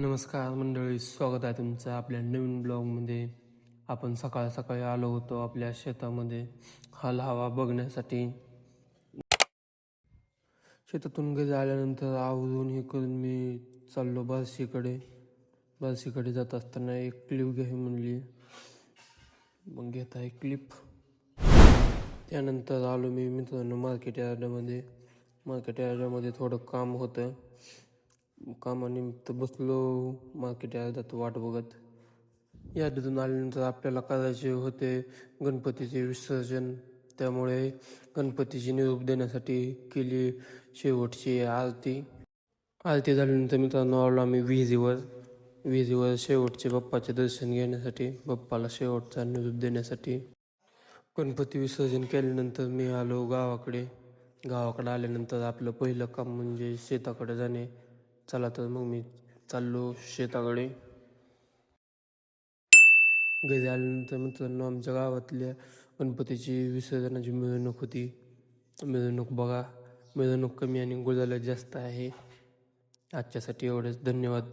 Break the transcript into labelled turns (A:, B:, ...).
A: नमस्कार मंडळी, स्वागत आहे तुमचं आपल्या नवीन ब्लॉगमध्ये. आपण सकाळ सकाळी आलो होतो आपल्या शेतामध्ये हाल हवा बघण्यासाठी. शेतातून घरी आल्यानंतर आवरून हे करून मी चाललो बार्शीकडे जात असताना एक क्लिप घ्यावी म्हणली, मग घेत आहे क्लिप. त्यानंतर आलो मी मित्रांनो मार्केट यार्डामध्ये थोडं काम होतं. कामानिमित्त बसलो मार्केट यार्डात वाट बघत. यार्डातून आल्यानंतर आपल्याला करायचे होते गणपतीचे विसर्जन. त्यामुळे गणपतीची निरोप देण्यासाठी केली शेवटची आरती झाल्यानंतर मित्रांनो आलो आम्ही विहिरीवर शेवटचे बाप्पाचे दर्शन घेण्यासाठी, बाप्पाला शेवटचा निरोप देण्यासाठी. गणपती विसर्जन केल्यानंतर मी आलो गावाकडे आल्यानंतर आपलं पहिलं काम म्हणजे शेताकडे जाणे. चला तर मग मी चाललो शेताकडे. घरी आल्यानंतर मित्रांनो आमच्या गावातल्या गणपतीची विसर्जनाची मिरवणूक होती. मिरवणूक बघा, मिरवणूक कमी आणि गुलाल जास्त आहे. आजच्यासाठी एवढंच, धन्यवाद.